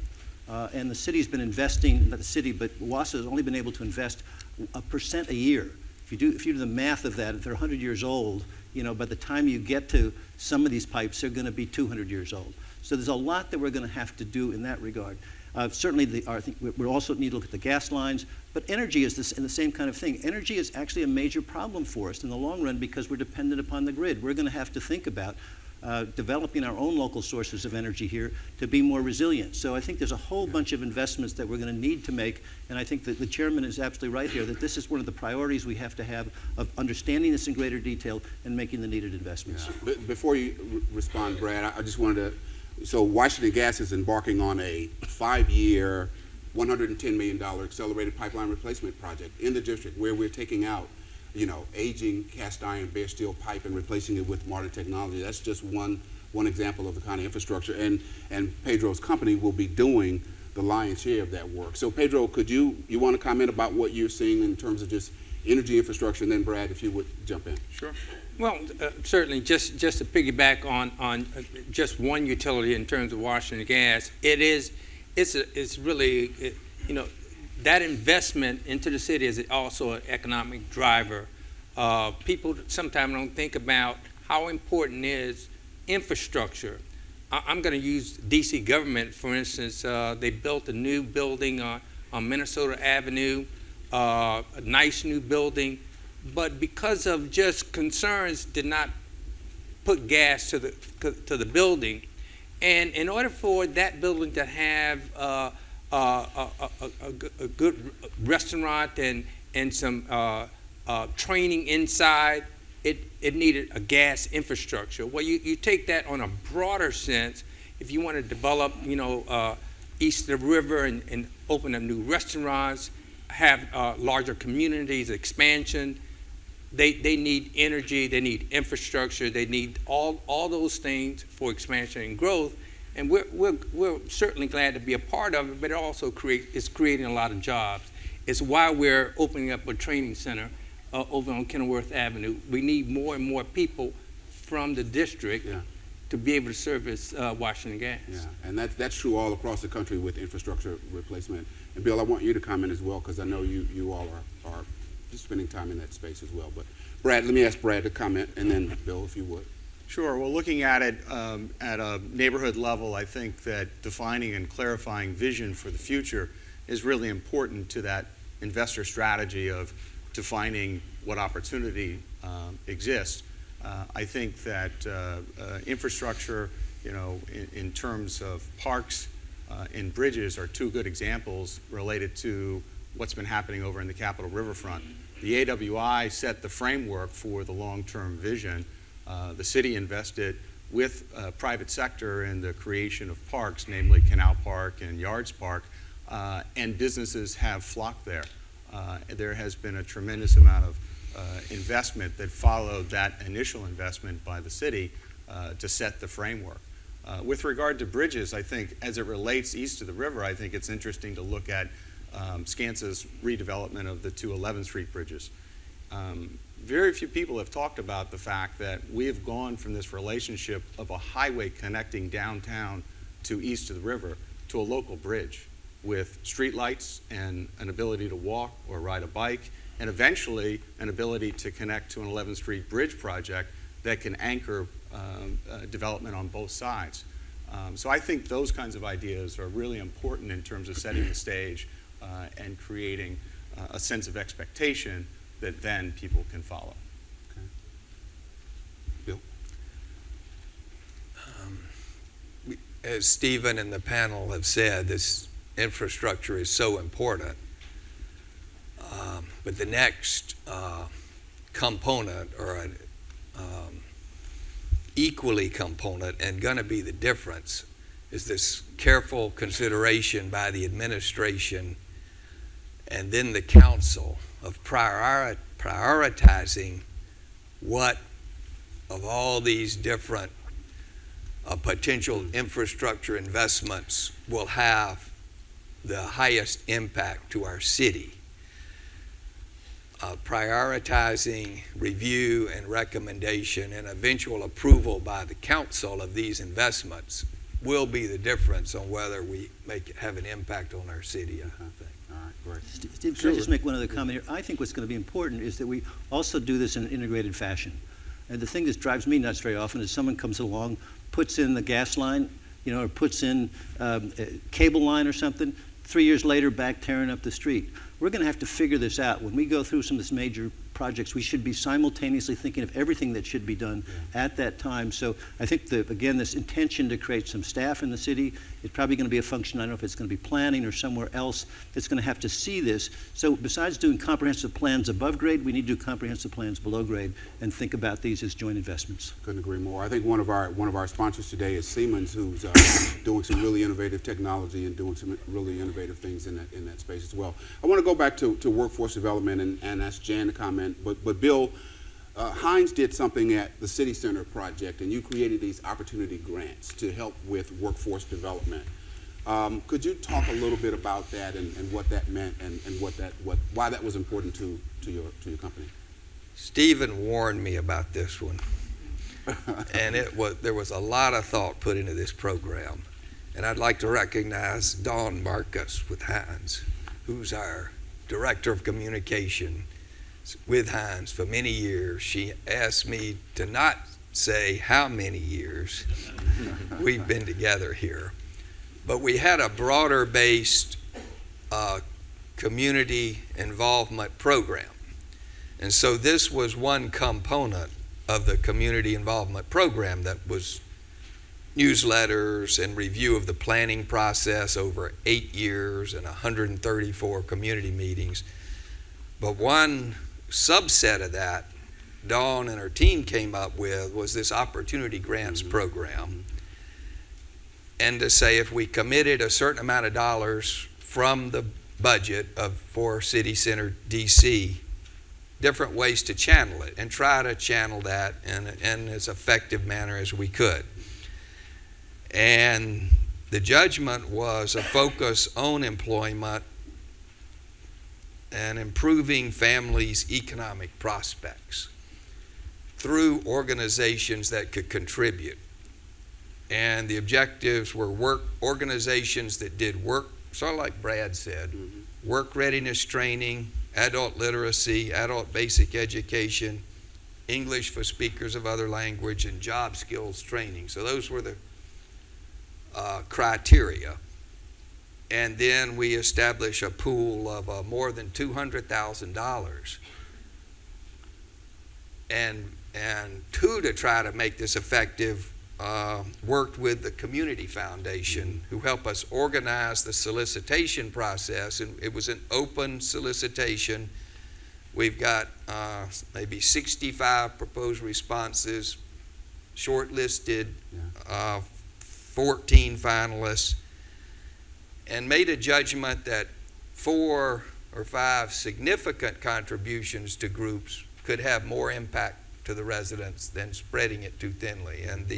And the city's been investing, not the city, but WASA has only been able to invest 1% a year. If you do the math of that, if they're 100 years old, by the time you get to some of these pipes, they're going to be 200 years old. So there's a lot that we're going to have to do in that regard. Certainly, I think we also need to look at the gas lines, but energy is the same kind of thing. Energy is actually a major problem for us in the long run because we're dependent upon the grid. We're going to have to think about developing our own local sources of energy here to be more resilient. So I think there's a whole bunch of investments that we're going to need to make, and I think that the chairman is absolutely right here, that this is one of the priorities we have to have of understanding this in greater detail and making the needed investments. Yeah. Before you respond, Brad, I just wanted to, so Washington Gas is embarking on a 5-year, $110 million accelerated pipeline replacement project in the district where we're taking out aging cast iron bare steel pipe and replacing it with modern technology. That's just one example of the kind of infrastructure, and Pedro's company will be doing the lion's share of that work. So Pedro, could you want to comment about what you're seeing in terms of just energy infrastructure, and then Brad, if you would jump in. Sure. Well, certainly, just to piggyback on just one utility in terms of Washington Gas, it's really that investment into the city is also an economic driver. People sometimes don't think about how important is infrastructure. I'm going to use DC government, for instance. They built a new building on Minnesota Avenue, a nice new building, but because of just concerns did not put gas to the building. And in order for that building to have a good restaurant and some training inside, it needed a gas infrastructure. Well, you take that on a broader sense. If you want to develop, east of the river and open up new restaurants, have larger communities, expansion, they need energy, they need infrastructure, they need all those things for expansion and growth. And we're certainly glad to be a part of it, but it also is creating a lot of jobs. It's why we're opening up a training center over on Kenilworth Avenue. We need more and more people from the district to be able to service Washington Gas. Yeah, and that's true all across the country with infrastructure replacement. And Bill, I want you to comment as well, because I know you all are spending time in that space as well. But Brad, let me ask Brad to comment, and then Bill, if you would. Sure. Well, looking at it at a neighborhood level, I think that defining and clarifying vision for the future is really important to that investor strategy of defining what opportunity exists. I think that infrastructure, in terms of parks and bridges are two good examples related to what's been happening over in the Capitol Riverfront. The AWI set the framework for the long-term vision. The city invested with private sector in the creation of parks, namely Canal Park and Yards Park, and businesses have flocked there. There has been a tremendous amount of investment that followed that initial investment by the city to set the framework. With regard to bridges, I think as it relates east of the river, I think it's interesting to look at Skanska's redevelopment of the two 11th Street bridges. Very few people have talked about the fact that we have gone from this relationship of a highway connecting downtown to east of the river to a local bridge with streetlights and an ability to walk or ride a bike, and eventually an ability to connect to an 11th Street bridge project that can anchor development on both sides. So I think those kinds of ideas are really important in terms of setting the stage and creating a sense of expectation that then people can follow. Okay. Bill? As Stephen and the panel have said, this infrastructure is so important. But the next component or equally component and going to be the difference is this careful consideration by the administration and then the council of prioritizing what of all these different potential infrastructure investments will have the highest impact to our city. Prioritizing review and recommendation and eventual approval by the council of these investments will be the difference on whether we have an impact on our city, I think. All right, great. Steve, can I just make one other comment here? I think what's going to be important is that we also do this in an integrated fashion. And the thing that drives me nuts very often is someone comes along, puts in the gas line, or puts in a cable line or something, 3 years later back tearing up the street. We're going to have to figure this out. When we go through some of these major projects, we should be simultaneously thinking of everything that should be done at that time. So I think, again, this intention to create some staff in the city is probably going to be a function, I don't know if it's going to be planning or somewhere else, that's going to have to see this. So besides doing comprehensive plans above grade, we need to do comprehensive plans below grade and think about these as joint investments. Couldn't agree more. I think one of our sponsors today is Siemens, who's doing some really innovative technology and doing some really innovative things in that space as well. I want to go back to workforce development and ask Jan to comment. But Bill, Hines did something at the City Center project, and you created these opportunity grants to help with workforce development. Could you talk a little bit about that and what that meant and why that was important to your company? Stephen warned me about this one, and there was a lot of thought put into this program. And I'd like to recognize Dawn Marcus with Hines, who's our Director of Communication with Hines for many years. She asked me to not say how many years we've been together here. But we had a broader based community involvement program. And so this was one component of the community involvement program that was newsletters and review of the planning process over 8 years and 134 community meetings. But one subset of that Dawn and her team came up with was this opportunity grants program. And to say if we committed a certain amount of dollars from the budget for City Center DC, different ways to channel it and try to channel that in as effective manner as we could. And the judgment was a focus on employment and improving families' economic prospects through organizations that could contribute. And the objectives were organizations that did work, sort of like Brad said, work readiness training, adult literacy, adult basic education, English for speakers of other language, and job skills training. So those were the criteria. And then we establish a pool of more than $200,000. And to try to make this effective, worked with the Community Foundation, who helped us organize the solicitation process. And it was an open solicitation. We've got maybe 65 proposed responses, shortlisted 14 finalists, and made a judgment that 4 or 5 significant contributions to groups could have more impact to the residents than spreading it too thinly. And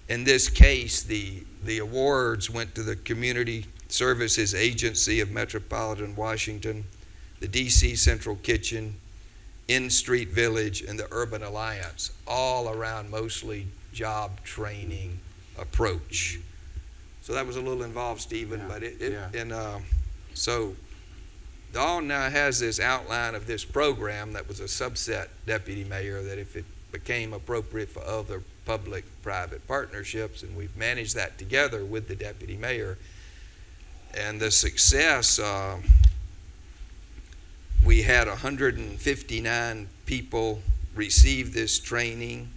in this case, the awards went to the Community Services Agency of Metropolitan Washington, the DC Central Kitchen, In Street Village, and the Urban Alliance, all around mostly job training approach. So that was a little involved, Stephen, but so Dawn now has this outline of this program that was a subset, Deputy Mayor, that if it became appropriate for other public-private partnerships, and we've managed that together with the Deputy Mayor. And the success, we had 159 people receive this training,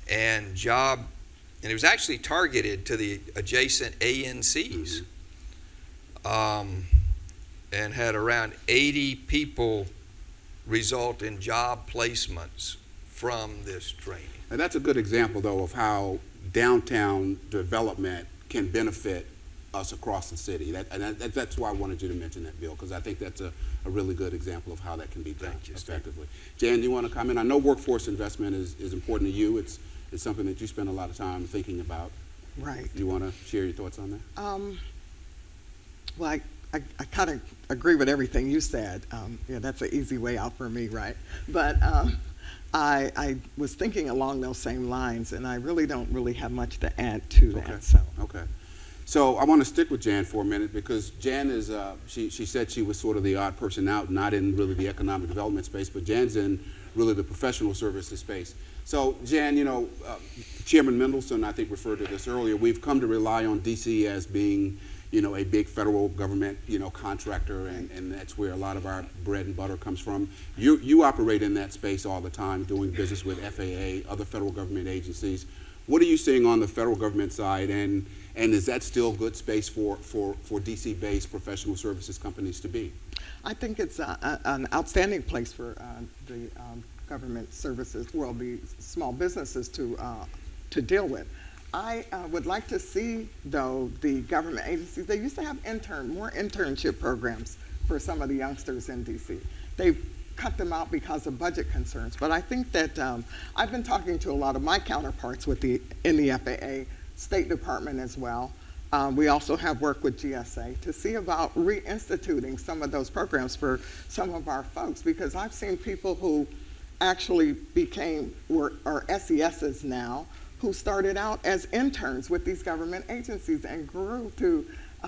and it was actually targeted to the adjacent ANCs, and had around 80 people result in job placements from this training. And that's a good example, though, of how downtown development can benefit us across the city. That's why I wanted you to mention that, Bill, because I think that's a really good example of how that can be done effectively. Jan, do you want to comment? I know workforce investment is important to you. It's something that you spend a lot of time thinking about. Right. Do you want to share your thoughts on that? Well, I kind of agree with everything you said. Yeah, that's an easy way out for me, right? But I was thinking along those same lines, and I really don't have much to add to that. So I want to stick with Jan for a minute, because Jan is, she said she was sort of the odd person out, not in really the economic development space, but Jan's in really the professional services space. So Jan, you know, Chairman Mendelson, I think, referred to this earlier. We've come to rely on DC as being, you know, a big federal government, you know, contractor, and that's where a lot of our bread and butter comes from. You operate in that space all the time, doing business with FAA, other federal government agencies. What are you seeing on the federal government side, and is that still good space for DC-based professional services companies to be? I think it's an outstanding place for the government services, well, the small businesses to deal with. I would like to see, though, the government agencies, they used to have more internship programs for some of the youngsters in DC. They've cut them out because of budget concerns. But I think that I've been talking to a lot of my counterparts in the FAA, State Department as well. We also have worked with GSA to see about reinstituting some of those programs for some of our folks, because I've seen people who actually are SESs now, who started out as interns with these government agencies and grew to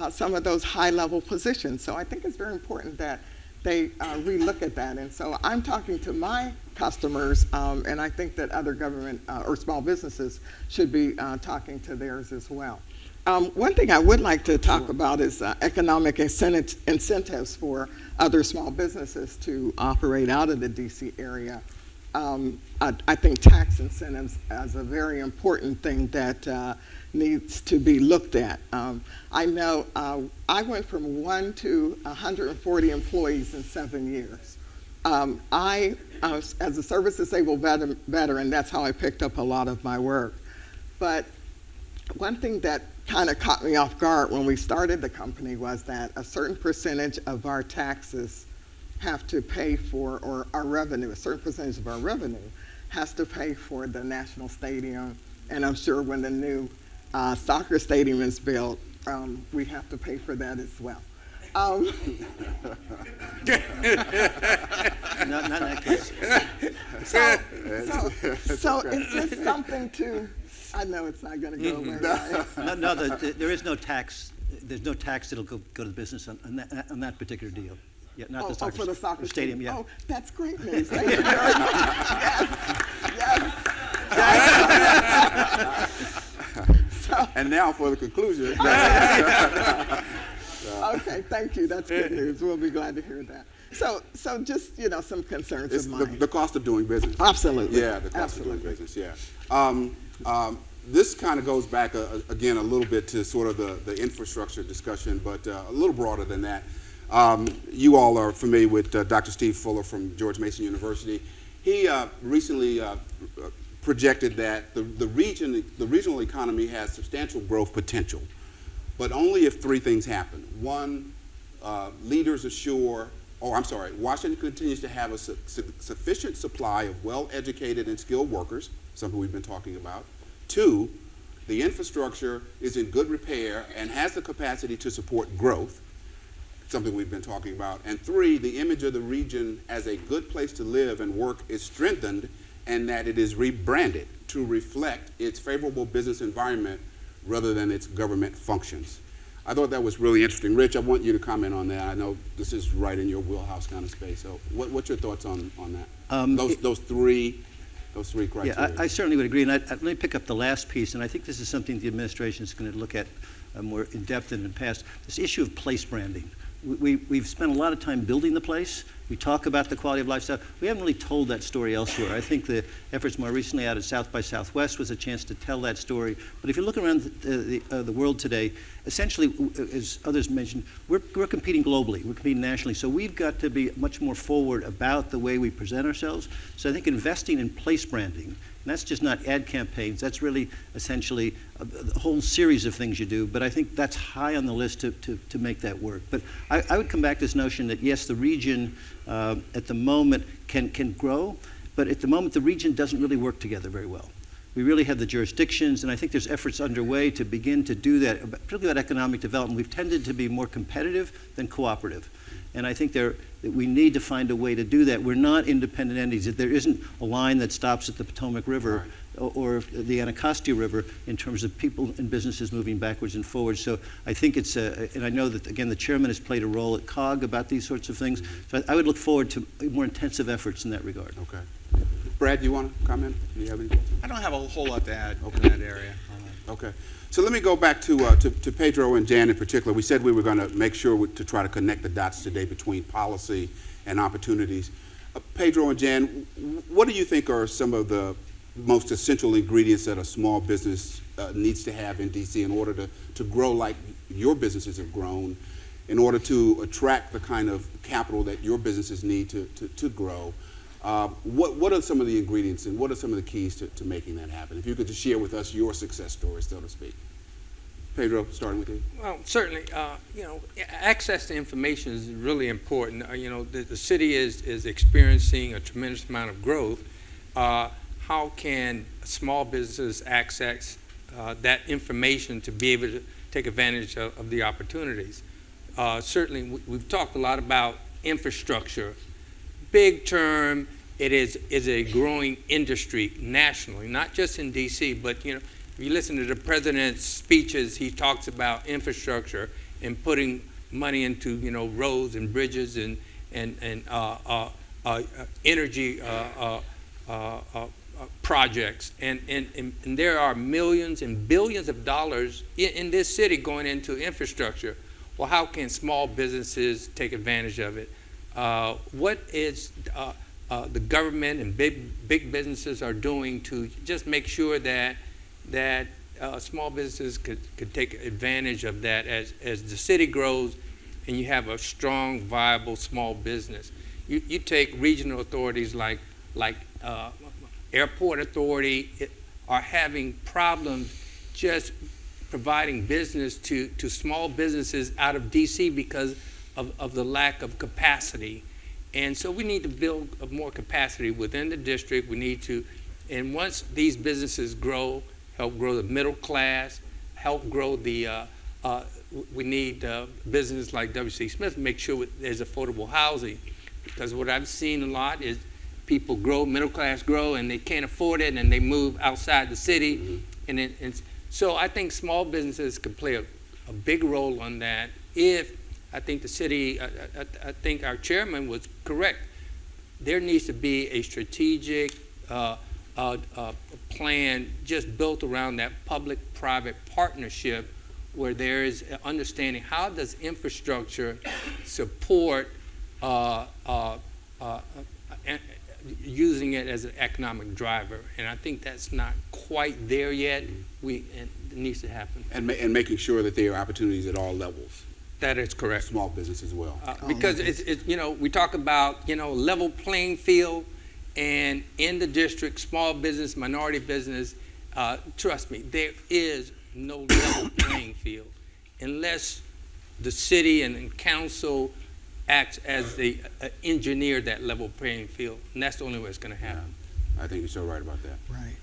some of those high-level positions. So I think it's very important that they relook at that. And so I'm talking to my customers, and I think that other government or small businesses should be talking to theirs as well. One thing I would like to talk about is economic incentives for other small businesses to operate out of the DC area. I think tax incentives is a very important thing that needs to be looked at. I know I went from 1 to 140 employees in 7 years. As a service-disabled veteran, that's how I picked up a lot of my work. But one thing that kind of caught me off guard when we started the company was that a certain percentage of our taxes have to pay for, or our revenue, a certain percentage of our revenue has to pay for the national stadium. And I'm sure when the new soccer stadium is built, we have to pay for that as well. Not in that case. So it's just something to, I know it's not going to go away. Right? No, there is no tax. There's no tax that'll go to the business on that particular deal. Yeah, not the soccer, for the soccer stadium. Yeah. Oh, that's great news. Thank you very much. Yes. And now for the conclusion. Okay, thank you. That's good news. We'll be glad to hear that. So just, some concerns of mine. The cost of doing business. Absolutely. Yeah, the cost of doing business, yeah. This kind of goes back, again, a little bit to sort of the infrastructure discussion, but a little broader than that. You all are familiar with Dr. Steve Fuller from George Mason University. He recently projected that the regional economy has substantial growth potential, but only if 3 things happen. One, leaders assure, Washington continues to have a sufficient supply of well-educated and skilled workers, something we've been talking about. 2, the infrastructure is in good repair and has the capacity to support growth, something we've been talking about. And 3, the image of the region as a good place to live and work is strengthened, and that it is rebranded to reflect its favorable business environment rather than its government functions. I thought that was really interesting. Rich, I want you to comment on that. I know this is right in your wheelhouse kind of space. So what's your thoughts on that? Those three criteria. Yeah, I certainly would agree. And let me pick up the last piece, and I think this is something the administration is going to look at more in depth than in the past. This issue of place branding. We've spent a lot of time building the place, We talk about the quality of lifestyle. We haven't really told that story elsewhere. I think the efforts more recently out at South by Southwest was a chance to tell that story. But if you look around the world today, essentially, as others mentioned, we're competing globally. We're competing nationally. So we've got to be much more forward about the way we present ourselves. So I think investing in place branding, and that's just not ad campaigns. That's really essentially a whole series of things you do. But I think that's high on the list to make that work. But I would come back to this notion that, yes, the region at the moment can grow, but at the moment the region doesn't really work together very well. We really have the jurisdictions, and I think there's efforts underway to begin to do that, particularly about economic development. We've tended to be more competitive than cooperative. And I think that we need to find a way to do that. We're not independent entities. There isn't a line that stops at the Potomac River or the Anacostia River in terms of people and businesses moving backwards and forwards. So I think it's, and I know that, again, the chairman has played a role at COG about these sorts of things. So I would look forward to more intensive efforts in that regard. Okay. Brad, do you want to comment? Do you have any questions? I don't have a whole lot to add in that area. Okay. So let me go back to Pedro and Jan in particular. We said we were going to make sure to try to connect the dots today between policy and opportunities. Pedro and Jan, what do you think are some of the most essential ingredients that a small business needs to have in D.C. in order to grow like your businesses have grown, in order to attract the kind of capital that your businesses need to grow? What are some of the ingredients and what are some of the keys to making that happen? If you could just share with us your success story, so to speak. Pedro, starting with you. Well, certainly, access to information is really important. The city is experiencing a tremendous amount of growth. How can small businesses access that information to be able to take advantage of the opportunities? Certainly, we've talked a lot about infrastructure. Big term, it is a growing industry nationally, not just in D.C., but if you listen to the president's speeches, he talks about infrastructure and putting money into roads and bridges and energy projects, and there are millions and billions of dollars in this city going into infrastructure. Well, how can small businesses take advantage of it? What is the government and big businesses are doing to just make sure that small businesses could take advantage of that as the city grows and you have a strong, viable small business? You take regional authorities like Airport Authority are having problems just providing business to small businesses out of D.C. because of the lack of capacity. And so we need to build more capacity within the district. We need to, and once these businesses grow, help grow the middle class, help grow the, we need businesses like W.C. Smith to make sure there's affordable housing. Because what I've seen a lot is people grow, middle class grow, and they can't afford it, and they move outside the city. Mm-hmm. And so I think small businesses could play a big role on that if, I think the city, I think our chairman was correct. There needs to be a strategic plan just built around that public-private partnership where there is understanding how does infrastructure support using it as an economic driver. And I think that's not quite there yet. It needs to happen. And making sure that there are opportunities at all levels. That is correct. Small business as well. Because it's we talk about level playing field, and in the district, small business, minority business, trust me, there is no level playing field unless the city and council acts as the engineer that level playing field, and that's the only way it's going to happen. Yeah. I think you're so right about that. Right.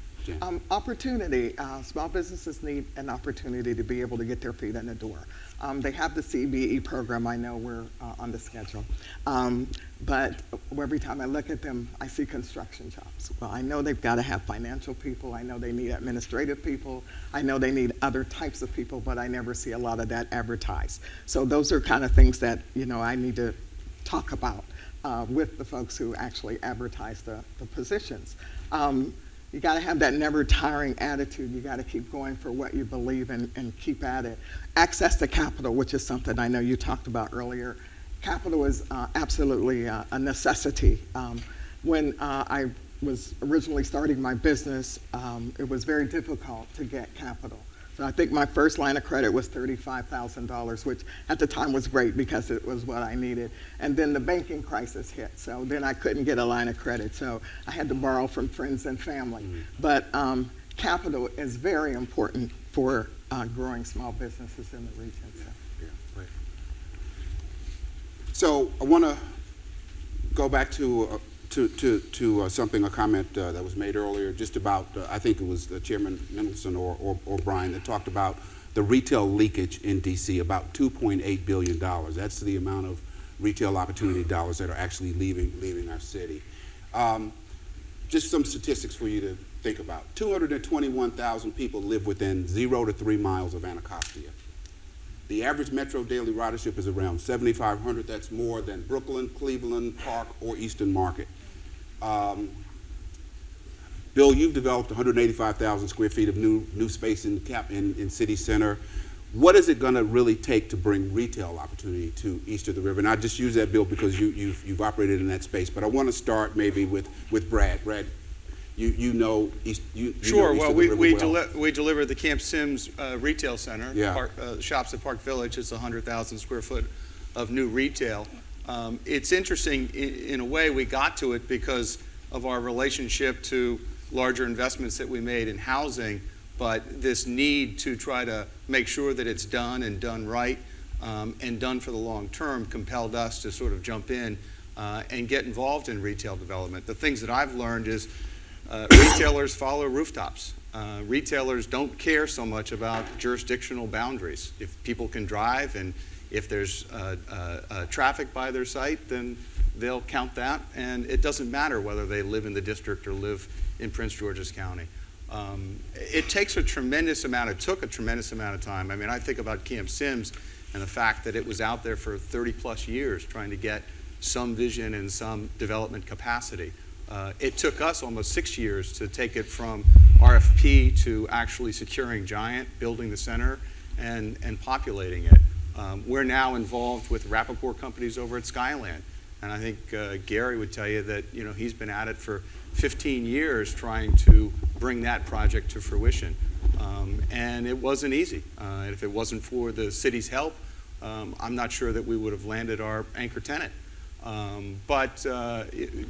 Opportunity. Small businesses need an opportunity to be able to get their feet in the door. They have the CBE program. I know we're on the schedule. But every time I look at them, I see construction jobs. Well, I know they've got to have financial people. I know they need administrative people. I know they need other types of people, but I never see a lot of that advertised. So those are kind of things that, I need to talk about with the folks who actually advertise the positions. You got to have that never tiring attitude. You got to keep going for what you believe in and keep at it. Access to capital, which is something I know you talked about earlier, capital is absolutely a necessity. When I was originally starting my business, it was very difficult to get capital. So I think my first line of credit was $35,000, which at the time was great because it was what I needed. And then the banking crisis hit, so then I couldn't get a line of credit, so I had to borrow from friends and family. But capital is very important for growing small businesses in the region. So. Yeah, right. So I want to go back to something, a comment that was made earlier, just about, I think it was Chairman Mendelson or Brian that talked about the retail leakage in D.C., about $2.8 billion. That's the amount of retail opportunity dollars that are actually leaving our city. Just some statistics for you to think about. 221,000 people live within 0 to 3 miles of Anacostia. The average metro daily ridership is around 7,500. That's more than Brooklyn, Cleveland Park, or Eastern Market. Bill, you've developed 185,000 square feet of new space in City Center. What is it going to really take to bring retail opportunity to east of the river? And I just use that, Bill, because you've operated in that space. But I want to start maybe with Brad. Brad, you know east. Sure. Know east well, of the river we deliver the Camp Sims Retail Center. Yeah. Shops at Park Village. It's 100,000 square foot of new retail. It's interesting, in a way, we got to it because of our relationship to larger investments that we made in housing, but this need to try to make sure that it's done and done right and done for the long term compelled us to sort of jump in and get involved in retail development. The things that I've learned is retailers follow rooftops. Retailers don't care so much about jurisdictional boundaries. If people can drive and if there's traffic by their site, then they'll count that, and it doesn't matter whether they live in the district or live in Prince George's County. It took a tremendous amount of time. I mean, I think about Camp Sims and the fact that it was out there for 30 plus years trying to get some vision and some development capacity. It took us almost 6 years to take it from RFP to actually securing Giant, building the center, and populating it. We're now involved with Rappaport companies over at Skyland. And I think Gary would tell you that he's been at it for 15 years trying to bring that project to fruition. And it wasn't easy. And if it wasn't for the city's help, I'm not sure that we would have landed our anchor tenant. But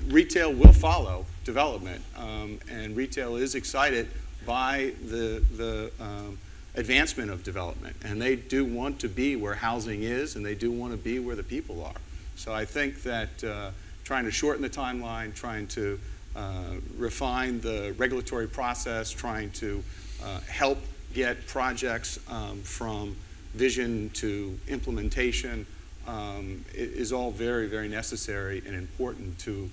retail will follow development. And retail is excited by the advancement of development. And they do want to be where housing is, and they do want to be where the people are. So I think that trying to shorten the timeline, trying to refine the regulatory process, trying to help get projects from vision to implementation is all very, very necessary and important to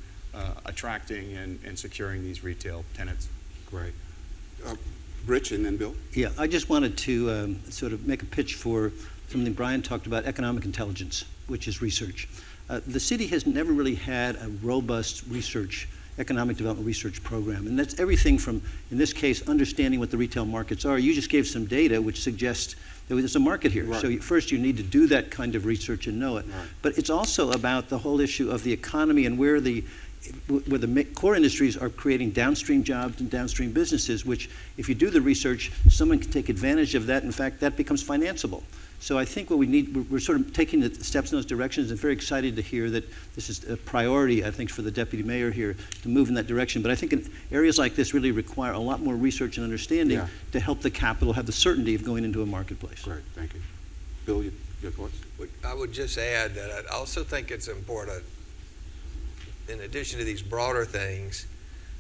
attracting and securing these retail tenants. Great. Rich and then Bill. Yeah, I just wanted to sort of make a pitch for something Brian talked about, economic intelligence, which is research. The city has never really had a robust economic development research program. And that's everything from, in this case, understanding what the retail markets are. You just gave some data which suggests that there's a market here. Right. So first you need to do that kind of research and know it. Right. But it's also about the whole issue of the economy and where the core industries are creating downstream jobs and downstream businesses, which if you do the research, someone can take advantage of that. In fact, that becomes financeable. So I think what we need, we're sort of taking the steps in those directions, and very excited to hear that this is a priority, I think, for the deputy mayor here to move in that direction. But I think in areas like this really require a lot more research and understanding to help the capital have the certainty of going into a marketplace. Great, thank you. Bill, your thoughts? I would just add that I also think it's important, in addition to these broader things,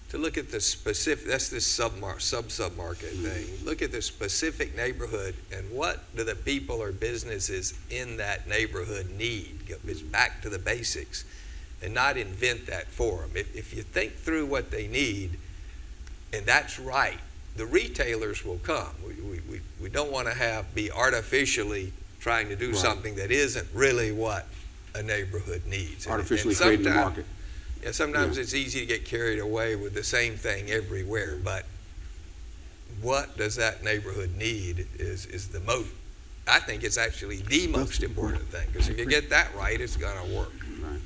to look at the specific, that's this sub-market thing. Look at the specific neighborhood and what do the people or businesses in that neighborhood need. It's back to the basics and not invent that for them. If you think through what they need, and that's right, the retailers will come. We don't want to be artificially trying to do something that isn't really what a neighborhood needs. Artificially creating the market. Yeah, sometimes it's easy to get carried away with the same thing everywhere, but what does that neighborhood need is the most I think it's actually the most important thing, because if you get that right, it's going to work. Right.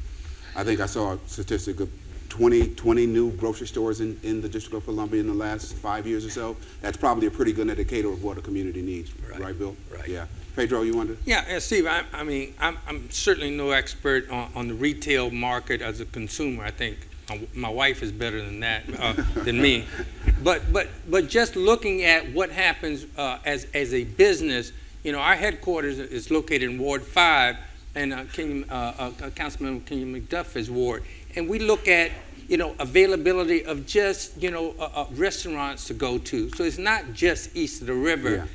I think I saw a statistic of 20 new grocery stores in the District of Columbia in the last 5 years or so. That's probably a pretty good indicator of what a community needs, right, Bill? Right. Yeah. Pedro, you wanted to? Yeah, Steve, I mean, I'm certainly no expert on the retail market as a consumer. I think my wife is better than that, than me. But just looking at what happens as a business, you know, our headquarters is located in Ward 5, and Councilman Kenyon McDuffie's ward. And we look at, you know, availability of just, you know, restaurants to go to. So it's not just east of the river. Yeah.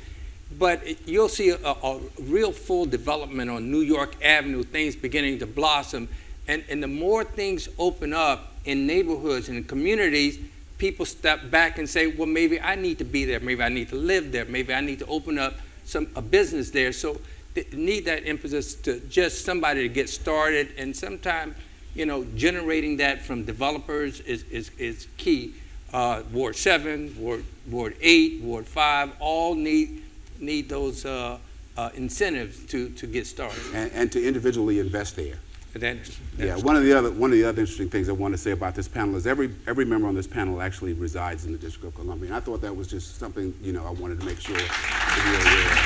But you'll see a real full development on New York Avenue, things beginning to blossom. And the more things open up in neighborhoods and in communities, people step back and say, well, maybe I need to be there. Maybe I need to live there. Maybe I need to open up a business there. So they need that impetus to just somebody to get started. And sometimes, you know, generating that from developers is key. Ward 7, Ward 8, Ward 5, all need those incentives to get started. And to individually invest there. Yeah, One of the other interesting things I want to say about this panel is every member on this panel actually resides in the District of Columbia. And I thought that was just something, you know, I wanted to make sure that you were aware of.